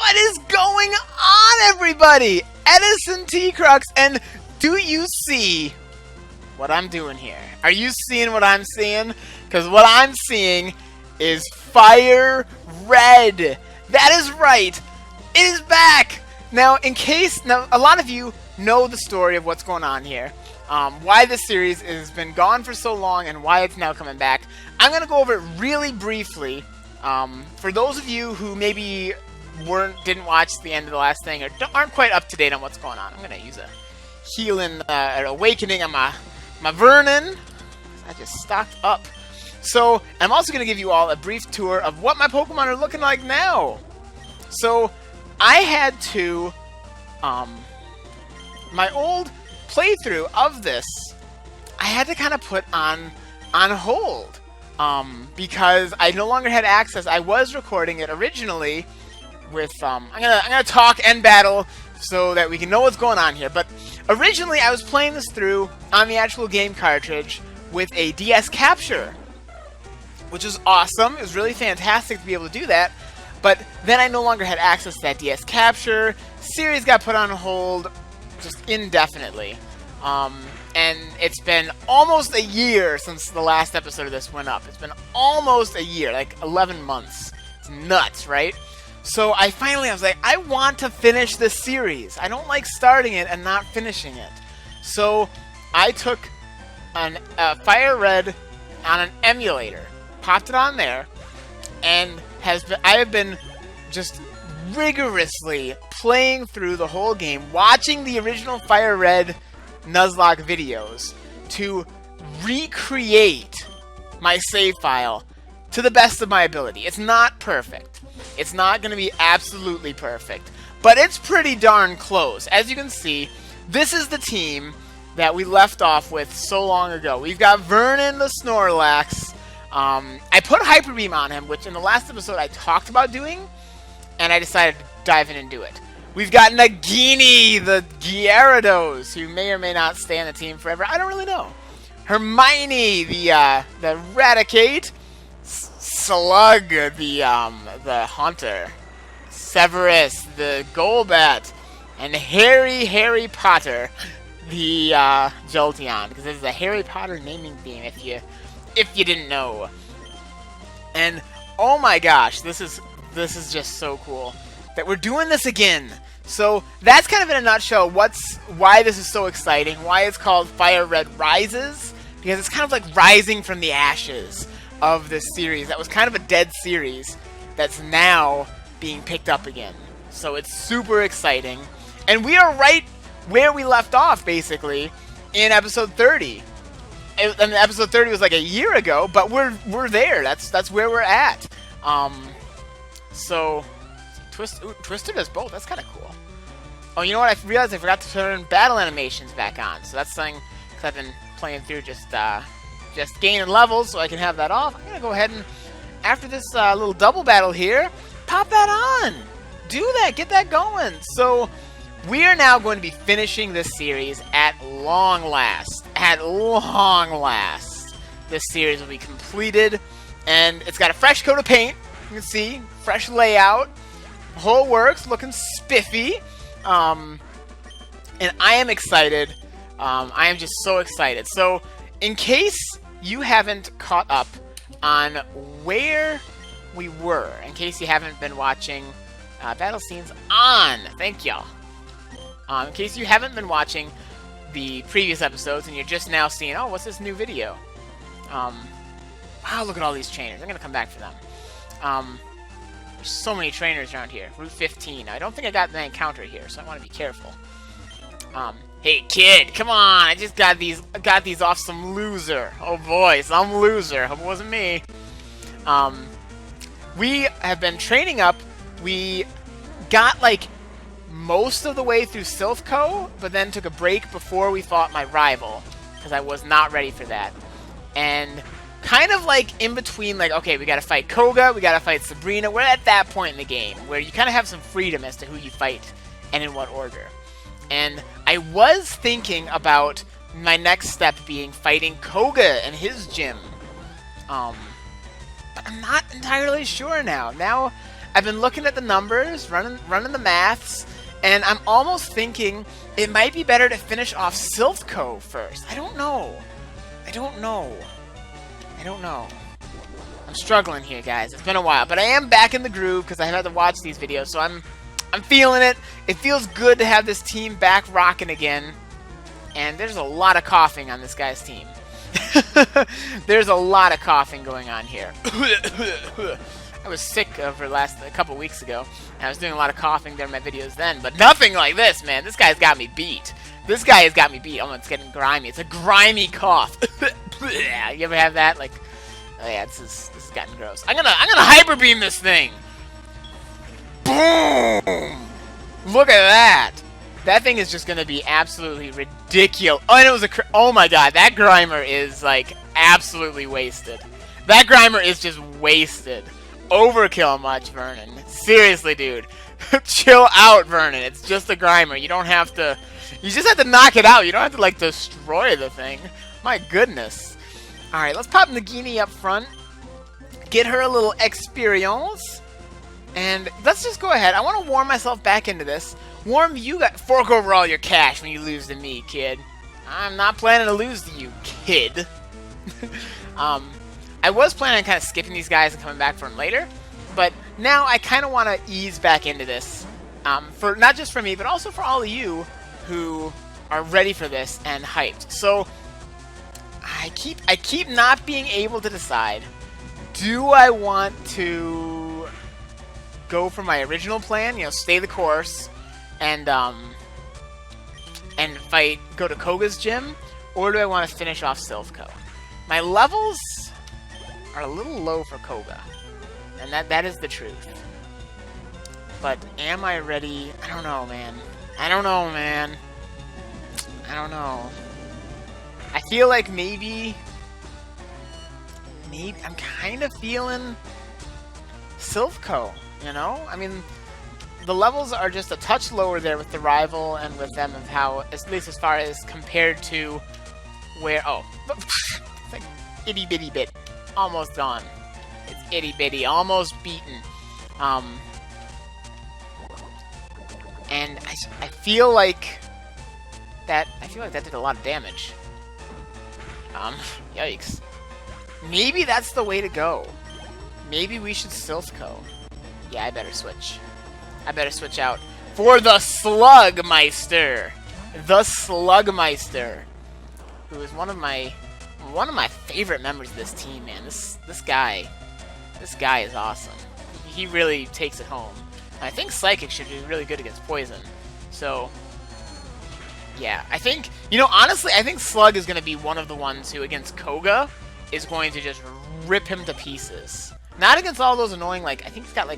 What is going on, everybody? Edison T, Crux, and do you see what I'm doing here? Are you seeing what I'm seeing? Because what I'm seeing is FireRed. That is right. It is back. Now, a lot of you know the story of what's going on here. Why this series has been gone for so long and why it's now coming back. I'm going to go over it really briefly. For those of you who maybe didn't watch the end of the last thing or aren't quite up to date on what's going on, I'm going to use a healing awakening on my Vernon. I just stocked up. So I'm also going to give you all a brief tour of what my Pokemon are looking like now. So I had to, my old playthrough of this, I had to kind of put on hold, because I no longer had access. I was recording it originally with, I'm gonna talk and battle so that we can know what's going on here. But originally I was playing this through on the actual game cartridge with a DS capture, which is awesome. It was really fantastic to be able to do that. But then I no longer had access to that DS capture. Series got put on hold just indefinitely. And it's been almost a year since the last episode of this went up. It's been almost a year, like 11 months. It's nuts, right? So I was like, I want to finish this series. I don't like starting it and not finishing it. So I took a FireRed on an emulator, popped it on there, and I have been just rigorously playing through the whole game, watching the original FireRed Nuzlocke videos to recreate my save file to the best of my ability. It's not perfect. It's not going to be absolutely perfect, but it's pretty darn close. As you can see, this is the team that we left off with so long ago. We've got Vernon the Snorlax. I put Hyper Beam on him, which in the last episode I talked about doing, and I decided to dive in and do it. We've got Nagini, the Gyarados, who may or may not stay on the team forever. I don't really know. Hermione, the Raticate. Slug, the Haunter. Severus, the Golbat. And Harry Potter, the Jolteon, because this is a Harry Potter naming theme, if you didn't know. And oh my gosh, this is just so cool that we're doing this again. So that's kind of in a nutshell why this is so exciting, why it's called FireRed Rises, because it's kind of like rising from the ashes of this series that was kind of a dead series that's now being picked up again. So it's super exciting. And we are right where we left off, basically, in episode 30. And episode 30 was like a year ago, but we're there. That's where we're at. So Twister does both. That's kind of cool. Oh, you know what? I realized I forgot to turn battle animations back on. So that's something, because I've been playing through just gaining levels, so I can have that off. I'm gonna go ahead and, after this little double battle here, pop that on. Do that. Get that going. So we are now going to be finishing this series at long last. At long last, this series will be completed, and it's got a fresh coat of paint. You can see, fresh layout. The whole works, looking spiffy. And I am excited. I am just so excited. So, in case you haven't caught up on where we were, in case you haven't been watching Battle Scenes on, thank y'all. In case you haven't been watching the previous episodes and you're just now seeing, oh, what's this new video? Wow, look at all these trainers. I'm going to come back for them. There's so many trainers around here. Route 15. I don't think I got the encounter here, so I want to be careful. Hey, kid, come on. I just got these off some loser. Oh, boy, some loser. Hope it wasn't me. We have been training up. We got, like, most of the way through Silphco, but then took a break before we fought my rival, because I was not ready for that. And kind of like in between, like, okay, we gotta fight Koga, we gotta fight Sabrina. We're at that point in the game where you kind of have some freedom as to who you fight and in what order. And I was thinking about my next step being fighting Koga and his gym. But I'm not entirely sure now. Now, I've been looking at the numbers, running the maths, and I'm almost thinking it might be better to finish off Silphco first. I don't know. I'm struggling here, guys. It's been a while, but I am back in the groove because I had to watch these videos, so I'm feeling it. It feels good to have this team back rocking again. And there's a lot of coughing on this guy's team. There's a lot of coughing going on here. I was sick over a couple weeks ago, and I was doing a lot of coughing during my videos then, but nothing like this, man. This guy's got me beat. This guy has got me beat. Oh, it's getting grimy. It's a grimy cough. You ever have that? Like, oh yeah, this has gotten gross. I'm gonna hyper beam this thing. Boom! Look at that. That thing is just gonna be absolutely ridiculous. Oh, and it was oh my god, that Grimer is like absolutely wasted. That Grimer is just wasted. Overkill much, Vernon. Seriously, dude. Chill out, Vernon. It's just a Grimer. You don't have to. You just have to knock it out. You don't have to like destroy the thing. My goodness. All right, let's pop Nagini up front. Get her a little experience. And let's just go ahead. I want to warm myself back into this. Warm, you got fork over all your cash when you lose to me, kid. I'm not planning to lose to you, kid. I was planning on kind of skipping these guys and coming back for them later, but now I kind of want to ease back into this. For not just for me, but also for all of you who are ready for this and hyped. So I keep not being able to decide. Do I want to go for my original plan, stay the course, and fight, go to Koga's gym, or do I want to finish off Silphco? My levels are a little low for Koga, and that is the truth. But am I ready? I don't know, man. I don't know. I feel like maybe I'm kind of feeling Silphco, I mean, the levels are just a touch lower there with the rival and with them of how, at least as far as compared to where, it's like itty bitty bit, almost gone. It's itty bitty, almost beaten. And I feel like that did a lot of damage. Yikes. Maybe that's the way to go. Maybe we should Silphco. Yeah, I better switch. I better switch out for the Slugmeister. The Slugmeister, who is one of my favorite members of this team, man. This guy is awesome. He really takes it home. And I think Psychic should be really good against Poison. So, yeah, I think, honestly, I think Slug is going to be one of the ones who, against Koga, is going to just rip him to pieces. Not against all those annoying, I think he's got,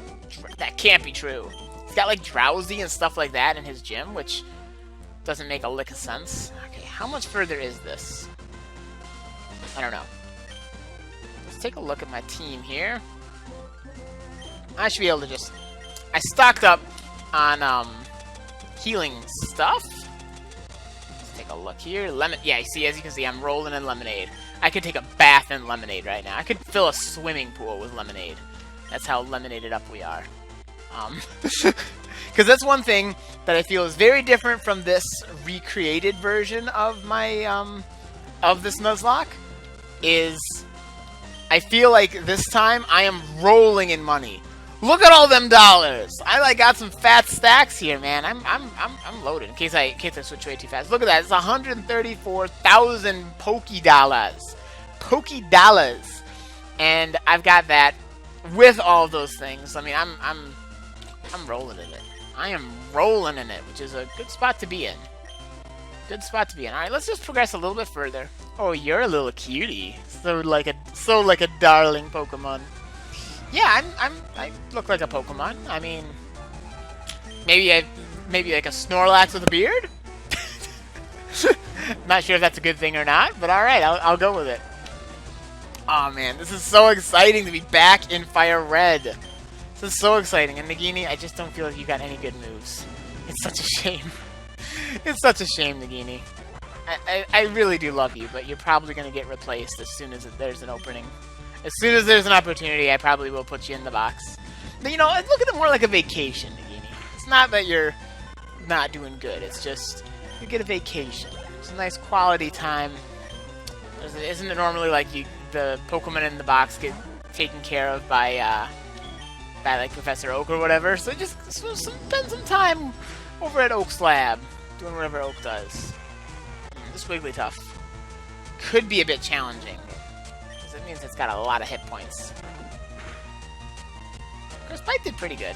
that can't be true. He's got, Drowsy and stuff like that in his gym, which doesn't make a lick of sense. Okay, how much further is this? I don't know. Let's take a look at my team here. I should be able to just... I stocked up on, healing stuff. Let's take a look here. Yeah, as you can see, I'm rolling in lemonade. I could take a bath in lemonade right now. I could fill a swimming pool with lemonade. That's how lemonaded up we are. Because that's one thing that I feel is very different from this recreated version of my, of this Nuzlocke, is I feel like this time I am rolling in money. Look at all them dollars! I got some fat stacks here, man. I'm loaded in case I switch way too fast. Look at that! It's 134,000 Poké dollars, and I've got that with all of those things. I mean, I'm rolling in it. I am rolling in it, which is a good spot to be in. Good spot to be in. All right, let's just progress a little bit further. Oh, you're a little cutie. So like a darling Pokemon. Yeah, I look like a Pokemon. I mean, maybe like a Snorlax with a beard? Not sure if that's a good thing or not, but alright, I'll go with it. Aw, man, this is so exciting to be back in FireRed. This is so exciting. And Nagini, I just don't feel like you got any good moves. It's such a shame. It's such a shame, Nagini. I really do love you, but you're probably going to get replaced as soon as there's an opening. As soon as there's an opportunity, I probably will put you in the box. But, you know, look at it more like a vacation, Nagini. It's not that you're not doing good. It's just you get a vacation. It's a nice quality time. Isn't it normally like the Pokemon in the box get taken care of by like Professor Oak or whatever? So just spend some time over at Oak's lab, doing whatever Oak does. This Wigglytuff could be a bit challenging, because it means it's got a lot of hit points. Chris Bite did pretty good.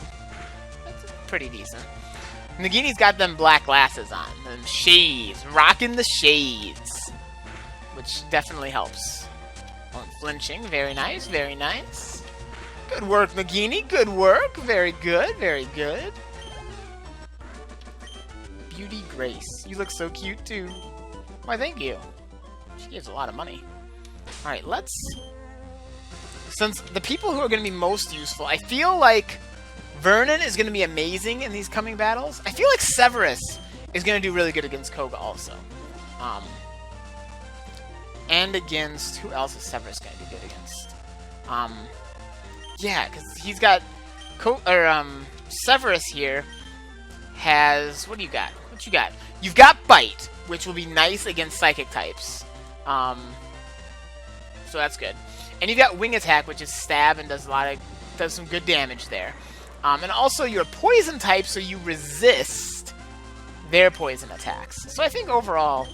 That's pretty decent. Nagini's got them black glasses on, them shades, rocking the shades, which definitely helps. Unflinching, very nice, very nice. Good work, Nagini, good work, very good, very good. Beauty Grace, you look so cute too. Why, thank you. She gives a lot of money. Alright, let's... Since the people who are going to be most useful, I feel like Vernon is going to be amazing in these coming battles. I feel like Severus is going to do really good against Koga also. And against... Who else is Severus going to do good against? Yeah, because he's got... Severus here has... What do you got? What you got? You've got Bite, which will be nice against Psychic types. So that's good. And you've got Wing Attack, which is stab and does some good damage there. And also you're Poison type, so you resist their poison attacks. So I think overall,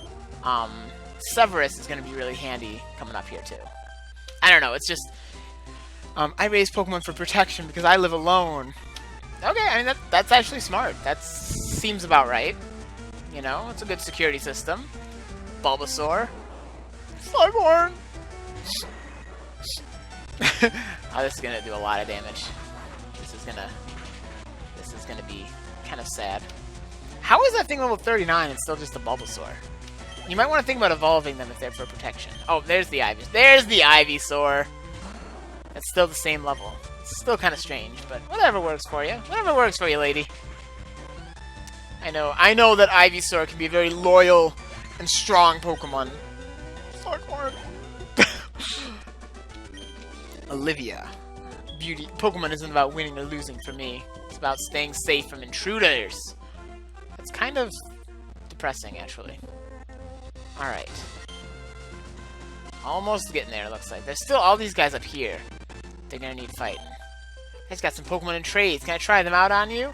Severus is going to be really handy coming up here too. I don't know, it's just... I raise Pokemon for protection because I live alone. Okay, I mean, that's actually smart. That seems about right. You know, it's a good security system. Bulbasaur. Slimehorn! Oh, this is gonna do a lot of damage. This is gonna be kind of sad. How is that thing level 39 and still just a Bulbasaur? You might want to think about evolving them if they're for protection. Oh, there's the Ivy. There's the Ivysaur! That's still the same level. It's still kind of strange, but whatever works for you. Whatever works for you, lady. I know that Ivysaur can be a very loyal and strong Pokemon. Slimehorn. Olivia. Beauty. Pokemon isn't about winning or losing for me. It's about staying safe from intruders. It's kind of depressing, actually. Alright. Almost getting there, it looks like. There's still all these guys up here. They're gonna need fighting. I just got some Pokemon in trades. Can I try them out on you?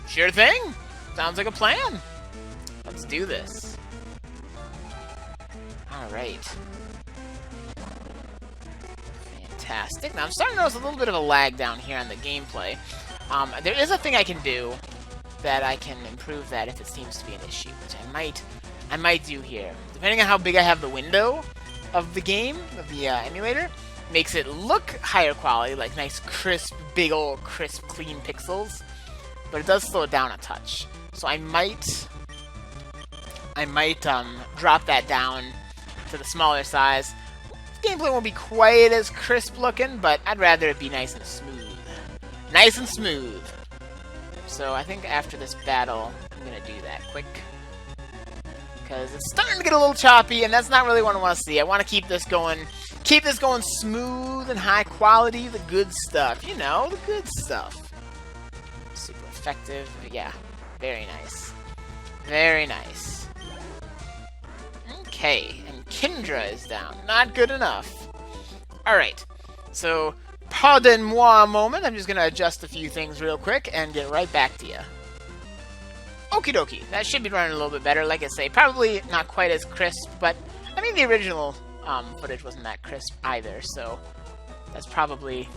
Sure thing! Sounds like a plan. Let's do this. Alright. Fantastic. Now I'm starting to notice a little bit of a lag down here on the gameplay. There is a thing I can do that I can improve that if it seems to be an issue, which I might do here. Depending on how big I have the window of the game, of the emulator, makes it look higher quality, like nice, crisp, big old, crisp, clean pixels. But it does slow it down a touch. So I might drop that down to the smaller size. Gameplay won't be quite as crisp looking, but I'd rather it be nice and smooth. Nice and smooth. So I think after this battle, I'm gonna do that quick. Because it's starting to get a little choppy, and that's not really what I want to see. I want to keep this going smooth and high quality, the good stuff. You know, the good stuff. Super effective. Yeah, very nice. Very nice. Okay, and Kindra is down. Not good enough. Alright, so pardon-moi a moment. I'm just going to adjust a few things real quick and get right back to you. Okie dokie. That should be running a little bit better. Like I say, probably not quite as crisp, but I mean the original footage wasn't that crisp either, so that's probably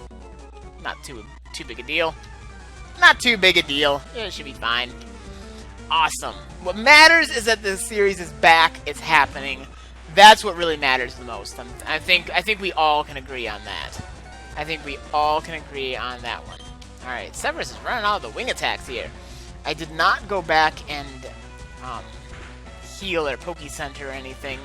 not too big a deal. Not too big a deal. It should be fine. Awesome. What matters is that the series is back. It's happening. That's what really matters the most. I think we all can agree on that. I think we all can agree on that one. All right, Severus is running out of the wing attacks here. I did not go back and heal or Poke Center or anything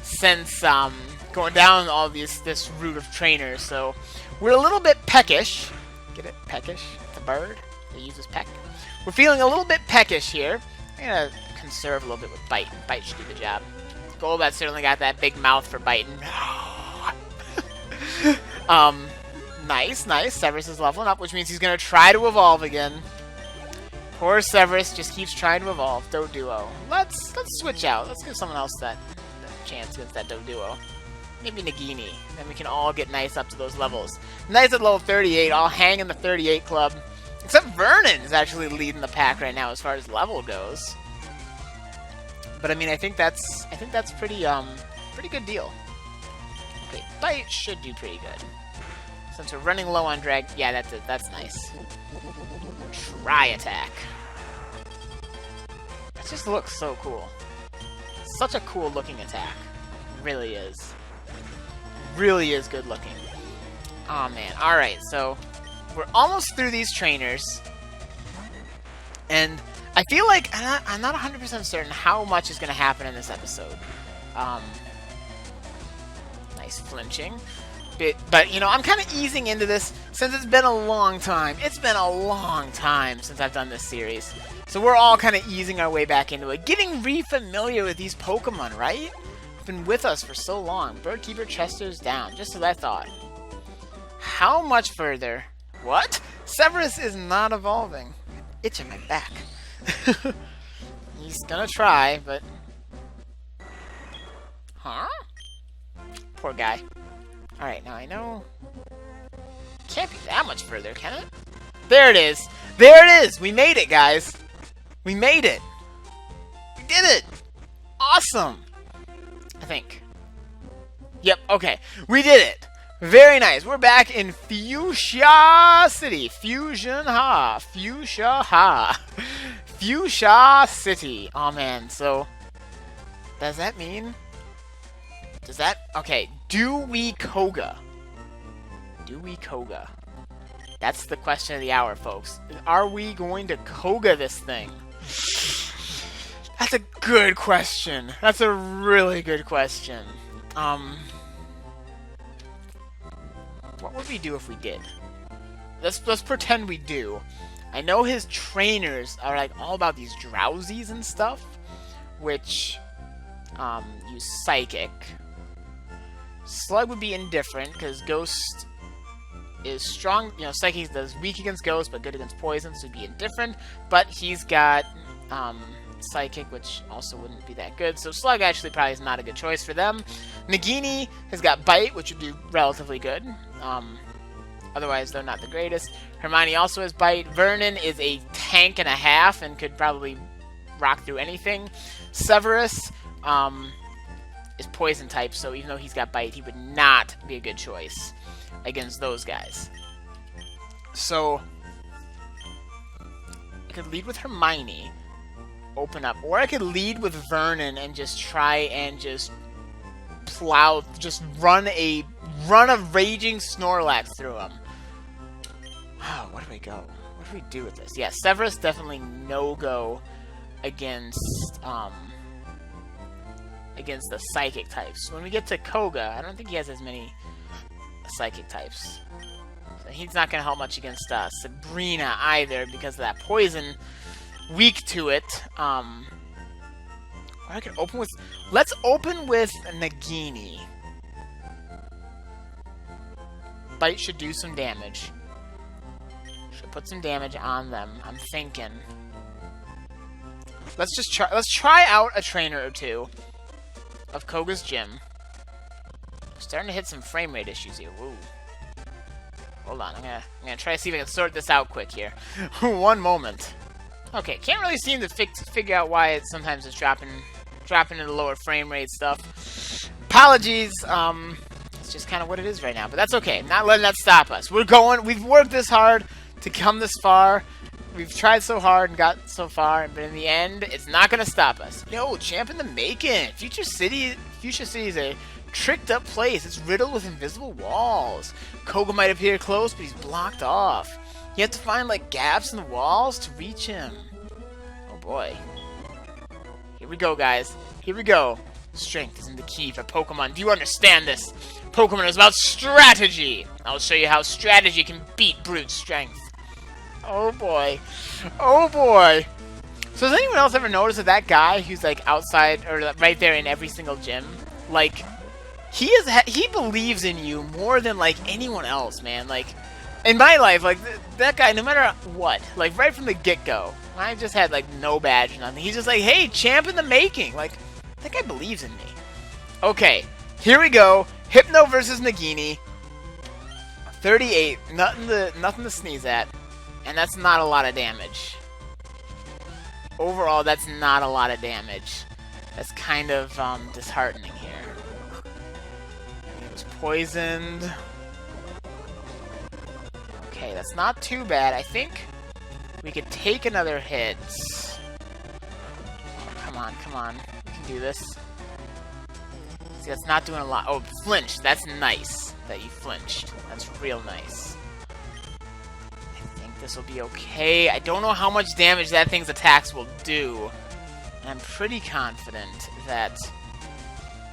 since going down all this route of trainers. So we're a little bit peckish. Get it? Peckish? It's a bird that uses peck. We're feeling a little bit peckish here. I'm gonna conserve a little bit with Bite. Bite should do the job. Golbat certainly got that big mouth for biting. Nice, nice. Severus is leveling up, which means he's going to try to evolve again. Poor Severus just keeps trying to evolve. Doduo. Let's switch out. Let's give someone else that chance against that Doduo. Maybe Nagini. Then we can all get nice up to those levels. Nice at level 38. I'll hang in the 38 club. Except Vernon is actually leading the pack right now as far as level goes. But I mean, I think that's pretty good deal. Okay, Bite should do pretty good. Since we're running low on drag, yeah, that's nice. Try attack. That just looks so cool. Such a cool looking attack. It really is. Really is good looking. Oh man. Alright, so we're almost through these trainers. And I feel like I'm not 100% certain how much is going to happen in this episode. Nice flinching. But, you know, I'm kind of easing into this since it's been a long time. It's been a long time since I've done this series. So we're all kind of easing our way back into it. Getting re-familiar with these Pokemon, right? Been with us for so long. Birdkeeper Chester's down. Just as I thought. How much further? What? Severus is not evolving. Itching my back. He's gonna try, but... Huh? Poor guy. Alright, now I know... Can't be that much further, can it? There it is! There it is! We made it, guys! We made it! We did it! Awesome! I think. Yep, okay. We did it! Very nice. We're back in Fuchsia City. Fuchsia City. Oh man, so... Does that mean... Okay, do we Koga? Do we Koga? That's the question of the hour, folks. Are we going to Koga this thing? That's a good question. That's a really good question. What would we do if we did? Let's pretend we do. I know his trainers are like all about these drowsies and stuff, which use Psychic. Slug would be indifferent because Ghost is strong. You know, Psychic does weak against Ghost, but good against Poison, so he'd be indifferent. But he's got Psychic, which also wouldn't be that good. So Slug actually probably is not a good choice for them. Nagini has got Bite, which would be relatively good. Otherwise, they're not the greatest. Hermione also has Bite. Vernon is a tank and a half and could probably rock through anything. Severus is Poison type, so even though he's got Bite, he would not be a good choice against those guys. So, I could lead with Hermione, open up, or I could lead with Vernon and just try and just plow, just run a raging Snorlax through him. Oh, where do we go? What do we do with this? Yeah, Severus definitely no-go against the Psychic types. When we get to Koga, I don't think he has as many Psychic types. So he's not going to help much against Sabrina either because of that Poison. Weak to it. Or I can open with... Let's open with Nagini. Bite should do some damage. Should put some damage on them, I'm thinking. Let's try out a trainer or two of Koga's gym. Starting to hit some frame rate issues here. Woo. Hold on, I'm gonna try to see if I can sort this out quick here. One moment. Okay, can't really seem to figure out why it sometimes is dropping into lower frame rate stuff. Apologies. It's just kind of what it is right now, but that's okay. Not letting that stop us. We're going. We've worked this hard to come this far. We've tried so hard and got so far, but in the end, it's not gonna stop us. Yo, champ in the making. Fuchsia City is a tricked up place. It's riddled with invisible walls. Koga might appear close, but he's blocked off. You have to find like gaps in the walls to reach him. Oh boy. Here we go, guys. Here we go. Strength isn't the key for Pokemon. Do you understand this? Pokemon is about strategy. I'll show you how strategy can beat brute strength. Oh boy. Oh boy. So has anyone else ever noticed that guy who's like outside or right there in every single gym? Like, he believes in you more than like anyone else, man. Like, In my life, like, that guy, no matter what, like, right from the get-go, I just had, like, no badge, nothing. He's just like, hey, champ in the making. Like, that guy believes in me. Okay, here we go. Hypno versus Nagini. 38, nothing to sneeze at. And that's not a lot of damage. Overall, that's not a lot of damage. That's kind of disheartening here. He was poisoned. Okay, that's not too bad. I think we could take another hit. Oh, come on, come on. We can do this. See, that's not doing a lot. Oh, flinched. That's nice that you flinched. That's real nice. I think this will be okay. I don't know how much damage that thing's attacks will do. And I'm pretty confident that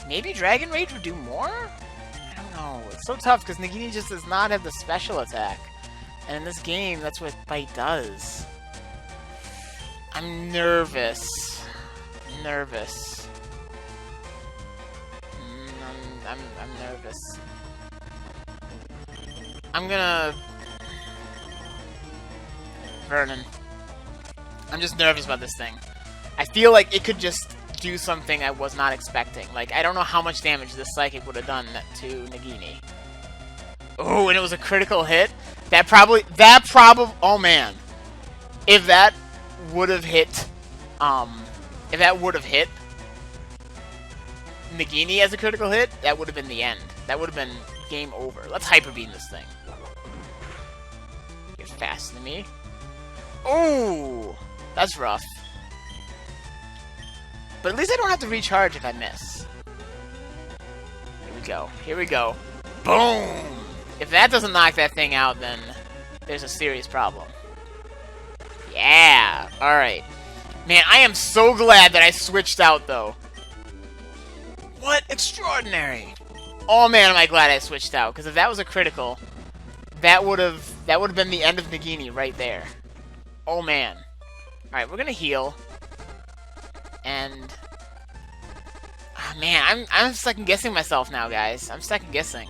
maybe Dragon Rage would do more? I don't know. It's so tough because Nagini just does not have the special attack. And in this game, that's what Bite does. I'm nervous. Nervous. I'm nervous. I'm gonna... Vernon. I'm just nervous about this thing. I feel like it could just do something I was not expecting. Like, I don't know how much damage this Psychic would have done to Nagini. Oh, and it was a critical hit? That probably, oh man. If that would have hit, Nagini as a critical hit, that would have been the end. That would have been game over. Let's Hyper Beam this thing. You're faster than me. Oh, that's rough. But at least I don't have to recharge if I miss. Here we go. Here we go. Boom! If that doesn't knock that thing out, then there's a serious problem. Yeah! Alright. Man, I am so glad that I switched out, though. What extraordinary! Oh man, am I glad I switched out, because if that was a critical, that would have been the end of Nagini right there. Oh man. Alright, we're gonna heal. And... oh, man, I'm second guessing myself now, guys. I'm second guessing.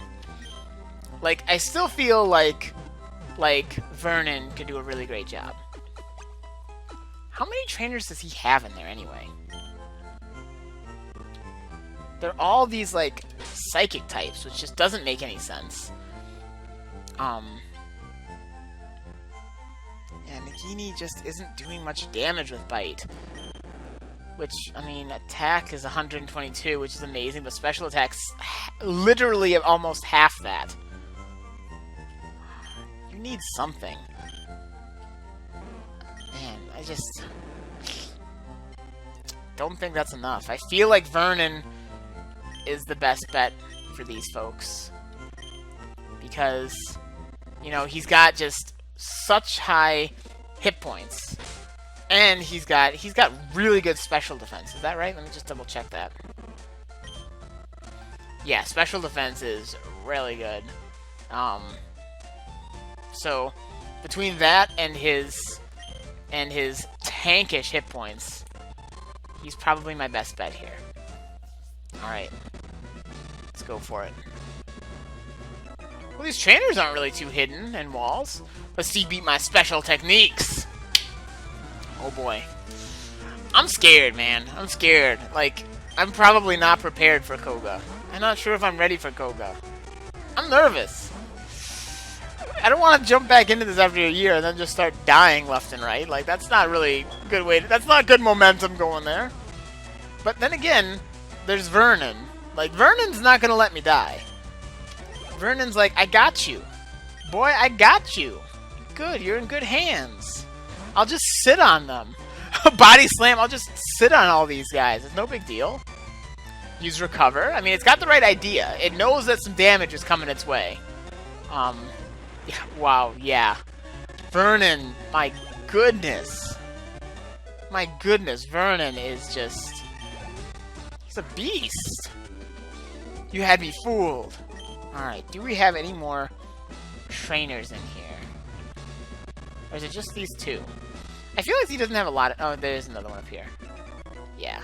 Like, I still feel like Vernon could do a really great job. How many trainers does he have in there anyway? They're all these, like, psychic types, which just doesn't make any sense. Yeah, Nagini just isn't doing much damage with Bite. Which, I mean, attack is 122, which is amazing, but special attack's literally almost half that. You need something. Man, I just don't think that's enough. I feel like Vernon is the best bet for these folks. Because, you know, he's got just such high hit points. And he's got really good special defense. Is that right? Let me just double check that. Yeah, special defense is really good. So between that and his tankish hit points, he's probably my best bet here. Alright. Let's go for it. Well, these trainers aren't really too hidden in walls. Let's see beat my special techniques. Oh boy. I'm scared, man. I'm scared. Like, I'm probably not prepared for Koga. I'm not sure if I'm ready for Koga. I'm nervous. I don't want to jump back into this after a year and then just start dying left and right. Like, that's not really a good way to, that's not good momentum going there. But then again, there's Vernon. Like, Vernon's not gonna let me die. Vernon's like, I got you. Boy, I got you. Good, you're in good hands. I'll just sit on them. Body slam, I'll just sit on all these guys. It's no big deal. Use recover. I mean, it's got the right idea. It knows that some damage is coming its way. Yeah, wow, yeah. Vernon, my goodness. My goodness, Vernon is just... he's a beast. You had me fooled. Alright, do we have any more trainers in here? Or is it just these two? I feel like he doesn't have a lot of... oh, there's another one up here. Yeah.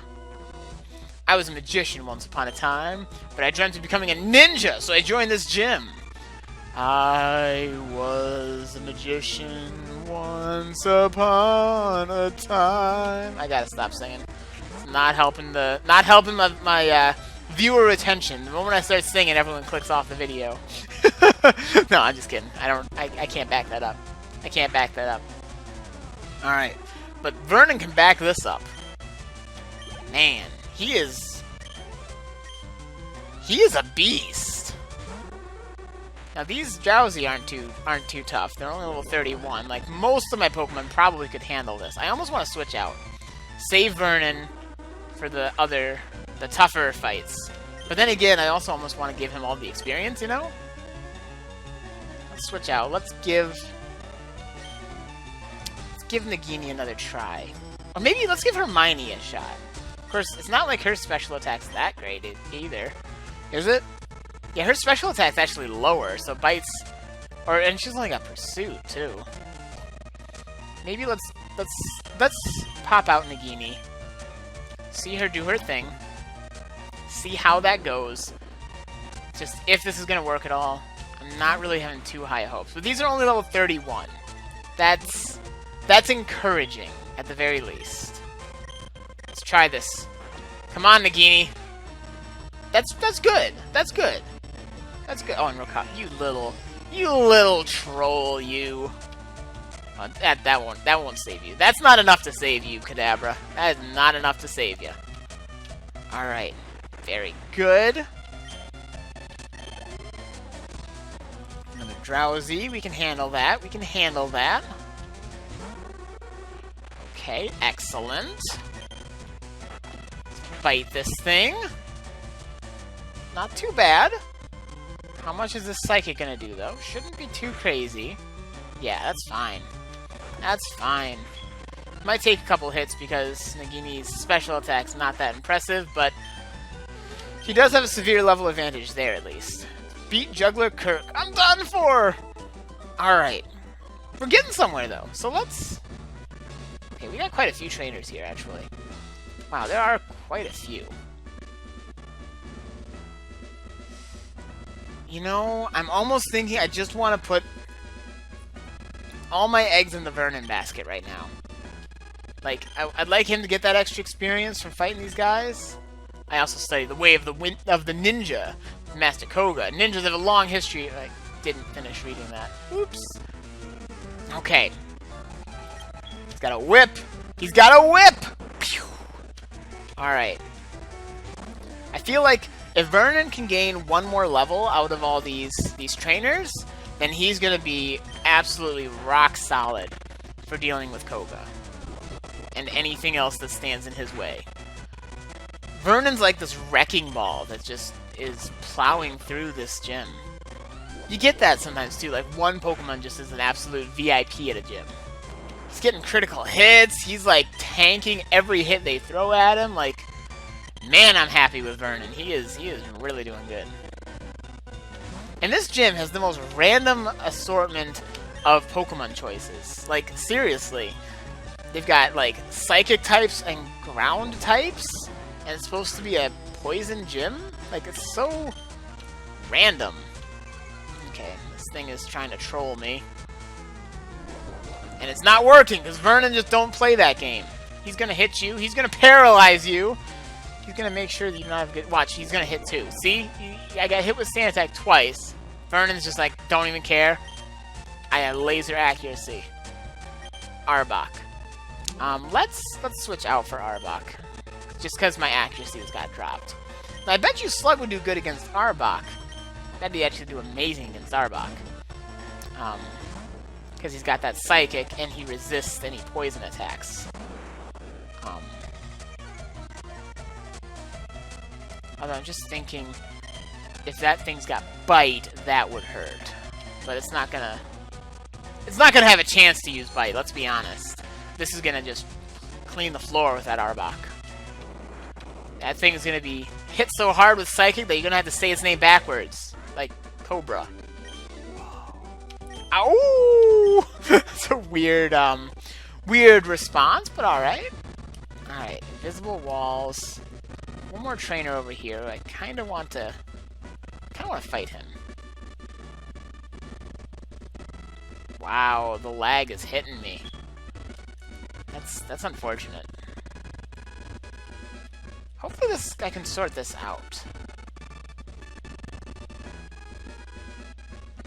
I was a magician once upon a time, but I dreamt of becoming a ninja, so I joined this gym. I was a magician once upon a time. I gotta stop singing. It's not helping my viewer retention. The moment I start singing, everyone clicks off the video. No, I'm just kidding. I can't back that up. I can't back that up. All right, but Vernon can back this up. Man, he is a beast. Now these Drowsy aren't too tough. They're only level 31. Like most of my Pokemon probably could handle this. I almost want to switch out. Save Vernon for the tougher fights. But then again, I also almost want to give him all the experience, you know? Let's switch out. Let's give Nagini another try. Or maybe let's give Hermione a shot. Of course, it's not like her special attack's that great either. Is it? Yeah, her special attack's actually lower, so bites... and she's only got Pursuit, too. Maybe let's pop out Nagini. See her do her thing. See how that goes. Just if this is gonna work at all. I'm not really having too high hopes. But these are only level 31. That's encouraging, at the very least. Let's try this. Come on, Nagini. That's good. That's good. That's good. Oh, and Rokap, you little troll, you. Oh, that won't save you. That's not enough to save you, Kadabra. That is not enough to save you. All right, very good. Another Drowsy. We can handle that. We can handle that. Okay, excellent. Bite this thing. Not too bad. How much is this Psychic gonna do, though? Shouldn't be too crazy. Yeah, that's fine. That's fine. Might take a couple hits because Nagini's special attack's not that impressive, but he does have a severe level advantage there, at least. Beat Juggler Kirk. I'm done for! Alright. We're getting somewhere, though. So let's... Okay, we got quite a few trainers here, actually. Wow, there are quite a few. You know, I'm almost thinking I just want to put all my eggs in the Vernon basket right now. Like, I'd like him to get that extra experience from fighting these guys. I also studied the way of the ninja, Master Koga. Ninjas have a long history. I didn't finish reading that. Oops. Okay. He's got a whip. He's got a whip! Pew! Alright. I feel like if Vernon can gain one more level out of all these trainers, then he's going to be absolutely rock solid for dealing with Koga. And anything else that stands in his way. Vernon's like this wrecking ball that just is plowing through this gym. You get that sometimes too, like one Pokemon just is an absolute VIP at a gym. He's getting critical hits, he's like tanking every hit they throw at him, like... Man, I'm happy with Vernon. He is really doing good. And this gym has the most random assortment of Pokemon choices. Like, seriously. They've got, like, Psychic types and Ground types. And it's supposed to be a Poison gym? Like, it's so random. Okay, this thing is trying to troll me. And it's not working, because Vernon just don't play that game. He's gonna hit you. He's gonna paralyze you. He's gonna make sure that you don't have good... Watch, he's gonna hit too. See? I got hit with Sand Attack twice. Vernon's just like, don't even care. I have laser accuracy. Arbok. Let's switch out for Arbok. Just because my accuracy's got dropped. Now, I bet you Slug would do good against Arbok. That'd be actually do amazing against Arbok. Because he's got that Psychic, and he resists any poison attacks. Although I'm just thinking, if that thing's got Bite, that would hurt. But it's not gonna have a chance to use Bite, let's be honest. This is gonna just clean the floor with that Arbok. That thing's gonna be hit so hard with Psychic that you're gonna have to say its name backwards. Like Cobra. Ow! It's a weird, weird response, but alright. Alright, invisible walls. One more trainer over here. I kind of want to fight him. Wow, the lag is hitting me. That's unfortunate. Hopefully I can sort this out.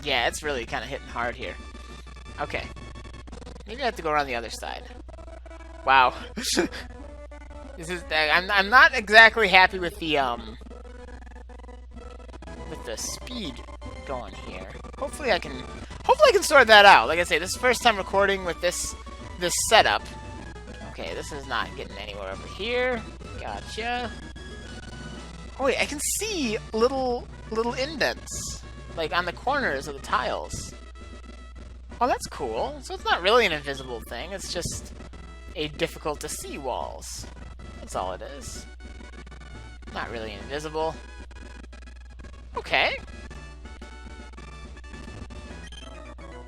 Yeah, it's really kind of hitting hard here. Okay. Maybe I have to go around the other side. Wow. This is I'm not exactly happy with the speed going here. Hopefully I can sort that out. Like I say, this is the first time recording with this setup. Okay, this is not getting anywhere over here. Gotcha. Oh wait, I can see little indents, like on the corners of the tiles. Oh, that's cool. So it's not really an invisible thing. It's just a difficult to see walls. That's all it is. Not really invisible. Okay.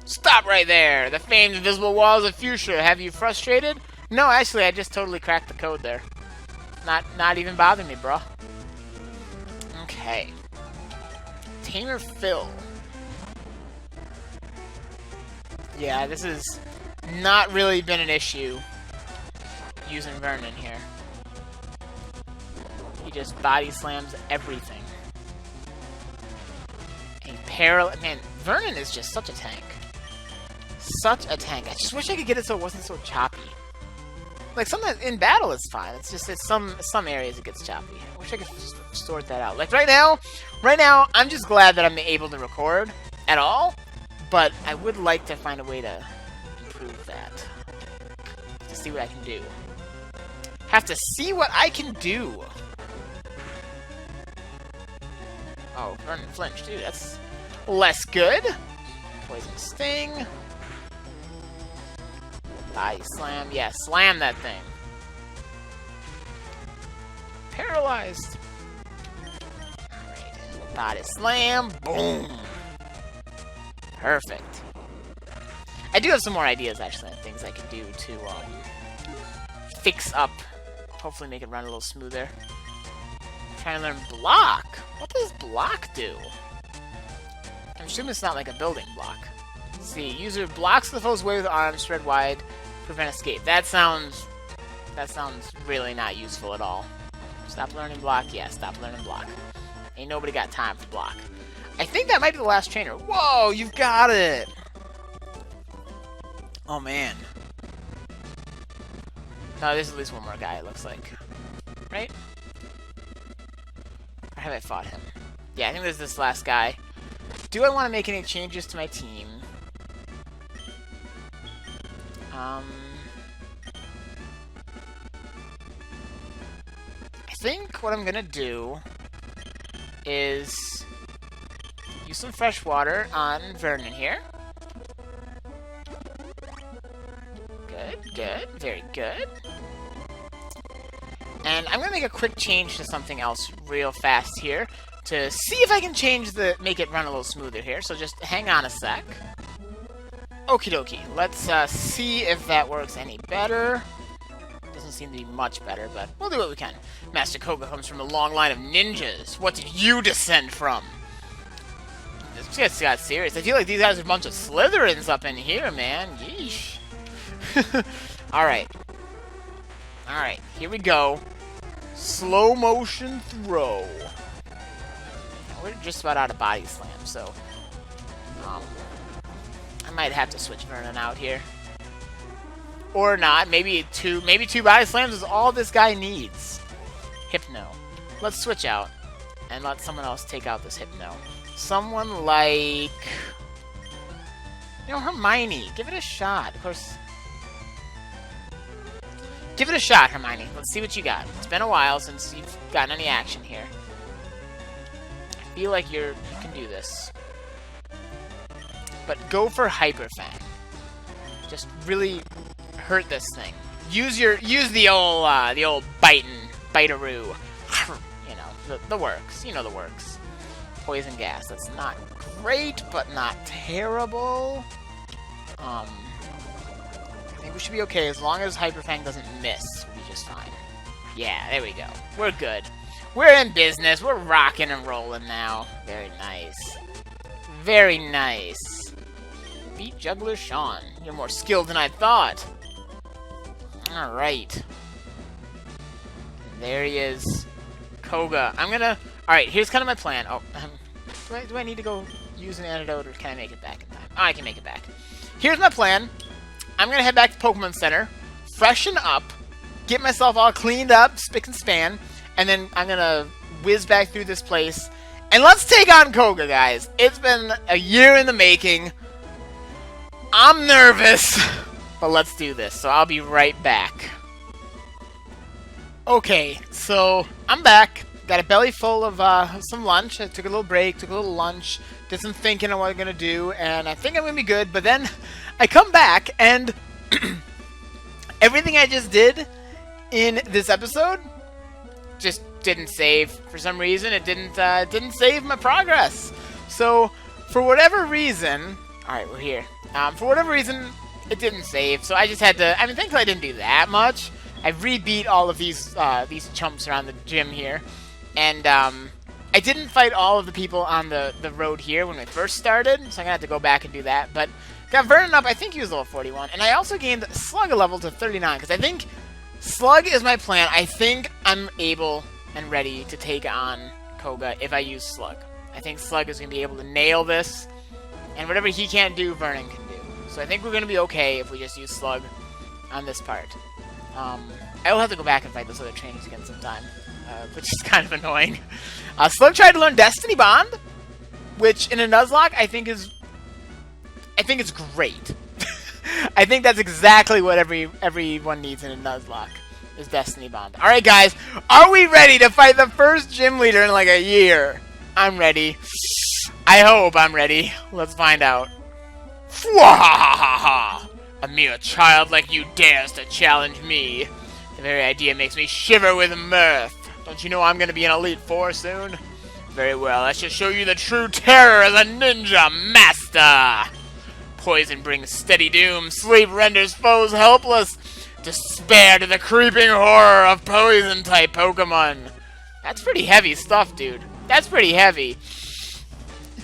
Stop right there! The famed invisible walls of Fuchsia. Have you frustrated? No, actually, I just totally cracked the code there. Not even bothering me, bro. Okay. Tamer Phil. Yeah, this has not really been an issue using Vernon here. He just body slams everything. Man, Vernon is just such a tank. Such a tank. I just wish I could get it so it wasn't so choppy. Like, sometimes in battle it's fine. It's just some areas it gets choppy. I wish I could just sort that out. Like, right now, I'm just glad that I'm able to record at all. But I would like to find a way to improve that. To see what I can do. Have to see what I can do. Oh, Vernon flinched, dude. That's less good. Poison Sting. Body slam. Yeah, slam that thing. Paralyzed. Alright. Body slam. Boom. Perfect. I do have some more ideas, actually, on things I can do to fix up. Hopefully make it run a little smoother. I'm trying to learn block. What does block do? I'm assuming it's not like a building block. Let's see. User blocks the foe's way with arms spread wide. Prevent escape. That sounds really not useful at all. Stop learning block. Yeah, stop learning block. Ain't nobody got time for block. I think that might be the last trainer. Whoa, you've got it! Oh, man. No, there's at least one more guy, it looks like. Right? Or have I fought him? Yeah, I think there's this last guy. Do I want to make any changes to my team? I think what I'm gonna do is use some fresh water on Vernon here. Good, good, very good. And I'm gonna make a quick change to something else real fast here to see if I can make it run a little smoother here. So just hang on a sec. Okie dokie. Let's see if that works any better. Doesn't seem to be much better, but we'll do what we can. Master Koga comes from a long line of ninjas. What did you descend from? This just got serious. I feel like these guys are a bunch of Slytherins up in here, man. Yeesh. Alright. Alright, here we go. Slow motion throw. We're just about out of body slam, so I might have to switch Vernon out here. Or not. Maybe two body slams is all this guy needs. Hypno. Let's switch out and let someone else take out this Hypno. Someone like, Hermione. Give it a shot. Of course. Give it a shot, Hermione. Let's see what you got. It's been a while since you've gotten any action here. I feel like you can do this. But go for Hyper Fang. Just really hurt this thing. Use the old bite-a-roo. The works. You know the works. Poison gas. That's not great, but not terrible. I think we should be okay as long as Hyper Fang doesn't miss. We'll be just fine. Yeah, there we go. We're good. We're in business. We're rocking and rolling now. Very nice. Very nice. Beat Juggler Sean. You're more skilled than I thought. Alright. There he is. Koga. I'm gonna... Alright, here's kind of my plan. Oh, do I need to go use an antidote, or can I make it back in time? Oh, I can make it back. Here's my plan. I'm gonna head back to Pokemon Center, freshen up, get myself all cleaned up, spick and span, and then I'm gonna whiz back through this place, and let's take on Koga, guys. It's been a year in the making. I'm nervous, but let's do this. So I'll be right back. Okay, so I'm back. Got a belly full of some lunch. I took a little break, took a little lunch, did some thinking on what I'm gonna do, and I think I'm gonna be good. But then I come back, and everything I just did in this episode just didn't save for some reason. It didn't save my progress. So for whatever reason, all right, we're here. For whatever reason, it didn't save. So I just had to. I mean, thankfully I didn't do that much. I rebeat all of these chumps around the gym here. And I didn't fight all of the people on the road here when we first started, so I'm going to have to go back and do that. But got Vernon up, I think he was level 41. And I also gained Slug a level to 39, because I think Slug is my plan. I think I'm able and ready to take on Koga if I use Slug. I think Slug is going to be able to nail this, and whatever he can't do, Vernon can do. So I think we're going to be okay if we just use Slug on this part. I will have to go back and fight those other trainers again sometime. Which is kind of annoying. Slug tried to learn Destiny Bond, which in a Nuzlocke I think it's great. I think that's exactly what everyone needs in a Nuzlocke is Destiny Bond. All right, guys, are we ready to fight the first gym leader in like a year? I'm ready. I hope I'm ready. Let's find out. Fwahahaha! A mere child like you dares to challenge me. The very idea makes me shiver with mirth. Don't you know I'm going to be an Elite Four soon? Very well, I shall show you the true terror as a ninja master! Poison brings steady doom, sleep renders foes helpless, despair to the creeping horror of poison-type Pokemon. That's pretty heavy stuff, dude. That's pretty heavy.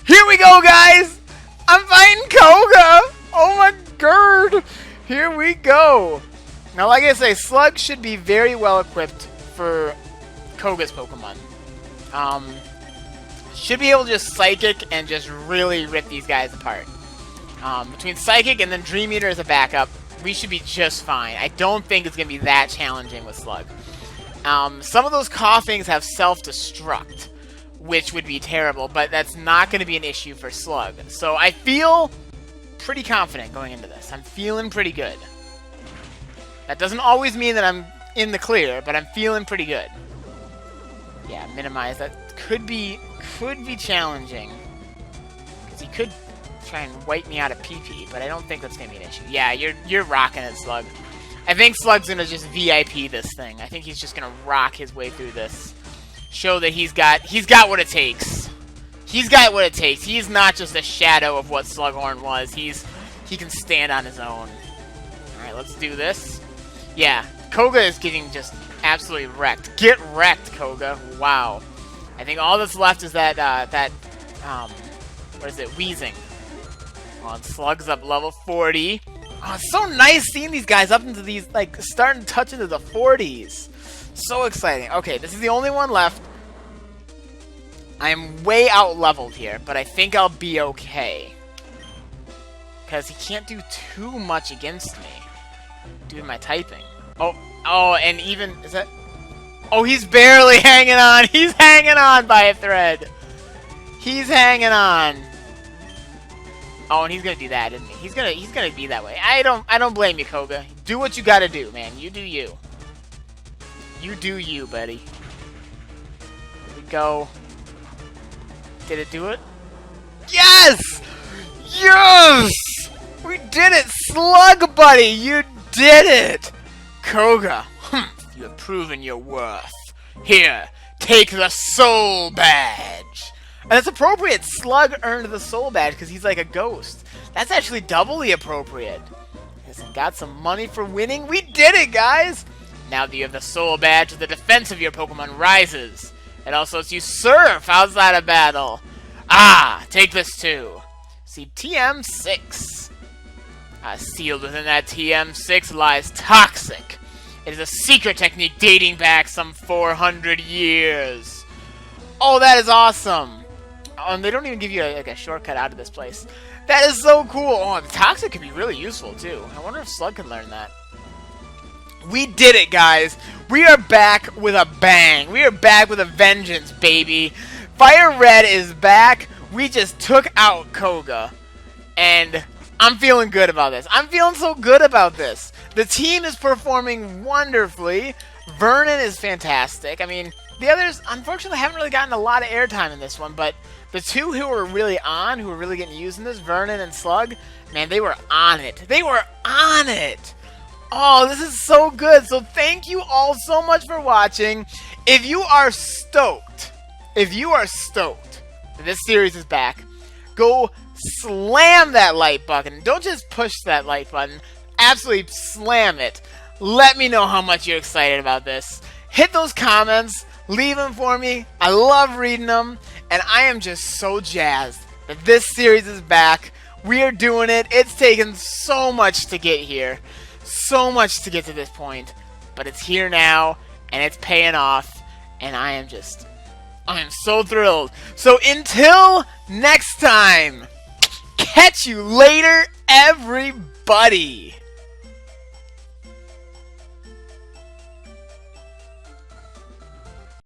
Here we go, guys! I'm fighting Koga! Oh my god! Here we go! Now, like I say, Slug should be very well equipped for Koga's Pokemon. Should be able to just Psychic and just really rip these guys apart. Between Psychic and then Dream Eater as a backup, we should be just fine. I don't think it's going to be that challenging with Slug. Some of those Coughings have Self-Destruct, which would be terrible, but that's not going to be an issue for Slug. So I feel pretty confident going into this. I'm feeling pretty good. That doesn't always mean that I'm in the clear, but I'm feeling pretty good. Yeah, minimize. That could be challenging. Because he could try and wipe me out of PP, but I don't think that's going to be an issue. Yeah, you're rocking it, Slug. I think Slug's going to just VIP this thing. I think he's just going to rock his way through this. Show that he's got what it takes. He's got what it takes. He's not just a shadow of what Slughorn was. He can stand on his own. Alright, let's do this. Yeah, Koga is getting just absolutely wrecked. Get wrecked, Koga. Wow. I think all that's left is that, what is it? Wheezing. Oh, and Slug's up level 40. Oh, it's so nice seeing these guys up into these, like, starting to touch into the 40s. So exciting. Okay, this is the only one left. I am way out-leveled here, but I think I'll be okay. Because he can't do too much against me. Due to my typing. Oh, and even, is that... Oh, he's barely hanging on! He's hanging on by a thread! He's hanging on! Oh, and he's gonna do that, isn't he? He's gonna be that way. I don't blame you, Koga. Do what you gotta do, man. You do you. You do you, buddy. Here we go. Did it do it? Yes! Yes! We did it! Slug, buddy! You did it! Koga, you have proven your worth. Here, take the Soul Badge. And it's appropriate. Slug earned the Soul Badge because he's like a ghost. That's actually doubly appropriate. Listen, got some money for winning? We did it, guys! Now that you have the Soul Badge, the defense of your Pokemon rises. It also lets you surf outside of battle. Ah, take this too. See, TM6. Sealed within that TM6 lies toxic. It is a secret technique dating back some 400 years. Oh, that is awesome. And they don't even give you a shortcut out of this place. That is so cool. Oh, the toxic could be really useful too. I wonder if Slug can learn that. We did it, guys. We are back with a bang. We are back with a vengeance, baby. FireRed is back. We just took out Koga. And I'm feeling good about this. I'm feeling so good about this. The team is performing wonderfully. Vernon is fantastic. I mean, the others, unfortunately, haven't really gotten a lot of airtime in this one, but the two who were really on, who were really getting used in this, Vernon and Slug, man, they were on it. They were on it. Oh, this is so good. So thank you all so much for watching. If you are stoked that this series is back, go slam that like button. Don't just push that like button. Absolutely slam it. Let me know how much you're excited about this. Hit those comments. Leave them for me. I love reading them. And I am just so jazzed that this series is back. We are doing it. It's taken so much to get here. So much to get to this point. But it's here now. And it's paying off. And I am so thrilled. So until next time. Catch you later, everybody.